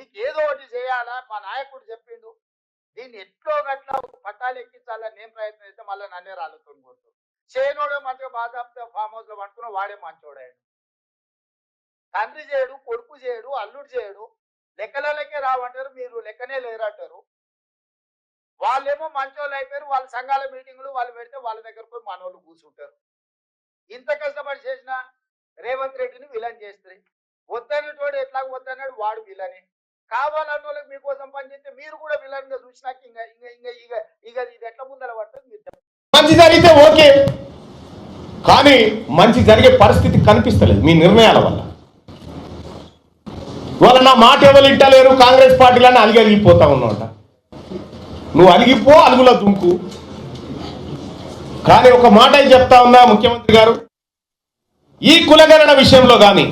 మీకు ఏదో ఒకటి చేయాలా, మా నాయకుడు చెప్పిండు, దీన్ని ఎట్లో గట్లా పట్టాలు ఎక్కించాలని నేను ప్రయత్నం చేస్తే మళ్ళీ నన్నే రాళ్ళతో కొడుతుంది. చేయనోడే మంచిగా బాధాప్తే ఫామ్ హౌస్ లో పట్టుకున్న వాడే మంచోడాడు. తండ్రి చేయడు, కొడుకు చేయడు, అల్లుడు చేయడు, లెక్కలకే రావంటారు, మీరు లెక్కనే లేరంటారు. వాళ్ళేమో మంచోళ్ళు అయిపోయారు, వాళ్ళ సంఘాల మీటింగులు వాళ్ళు పెడితే వాళ్ళ దగ్గర పోయి మనోళ్ళు కూర్చుంటారు. ఇంత కష్టపడి చేసిన రేవంత్ రెడ్డిని విలన్ చేస్తుంది. వద్దనేటోడు ఎట్లా వద్దన్నాడు, వాడు విలనే. కావాలన్న వాళ్ళకి మీకోసం పనిచేస్తే మీరు కూడా విలన్ గా చూసినాక ఇంకా ఇంకా ఇంకా ఇక ఇక ఇది ఎట్లా ముందర పడుతుంది. మీరు మంచి జరిగితే ఓకే, కానీ మంచి జరిగే పరిస్థితి కనిపిస్తలేదు మీ నిర్ణయాల వల్ల. వాళ్ళ నా మాట ఎవరు ఇంటలేరు, కాంగ్రెస్ పార్టీలని అలిగిపోతా ఉన్నాట. నువ్వు అలిగిపో, అలుగులో దుంకు. కానీ ఒక మాట చెప్తా ఉన్నా ముఖ్యమంత్రి గారు, ఈ కులగణన విషయంలో కానీ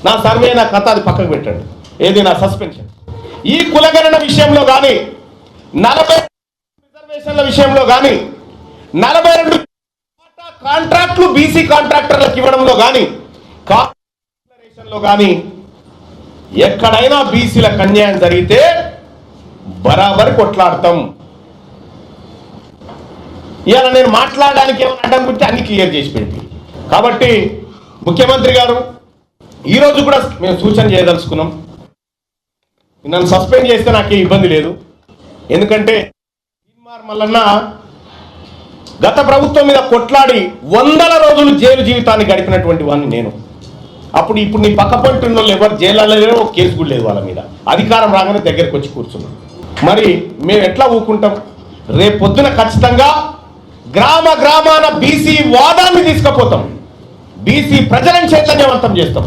నా సర్వే నా కథ అది పక్కకు పెట్టండి, ఏది నా సస్పెన్షన్. ఈ కులగణన విషయంలో కానీ 40 రిజర్వేషన్ల విషయంలో కానీ 42 కాంట్రాక్టులు బీసీ కాంట్రాక్టర్లకు ఇవ్వడంలో కానీ కానీ ఎక్కడైనా బీసీలకు అన్యాయం జరిగితే బరాబరి కొట్లాడతాం. ఇవాళ నేను మాట్లాడడానికి ఏమైనా అడ్డం అన్ని క్లియర్ చేసి పెట్టి. కాబట్టి ముఖ్యమంత్రి గారు ఈరోజు కూడా మేము సూచన చేయదలుచుకున్నాం. నన్ను సస్పెండ్ చేస్తే నాకే ఇబ్బంది లేదు, ఎందుకంటే మల్లన్న గత ప్రభుత్వం మీద కొట్లాడి 100 రోజులు జైలు జీవితాన్ని గడిపినటువంటి వాడిని నేను. ఇప్పుడు నీ పక్క పంటున్న వాళ్ళు ఎవరు జైల్లో లేరు, ఒక కేసు కూడా లేదు వాళ్ళ మీద. అధికారం రాగానే దగ్గరికి వచ్చి కూర్చున్నాం. మరి మేము ఎట్లా ఊరుకుంటాం? రేపు పొద్దున ఖచ్చితంగా గ్రామ గ్రామాన బీసీ వాదాన్ని తీసుకుపోతాం, బీసీ ప్రజలను చైతన్యవంతం చేస్తాం.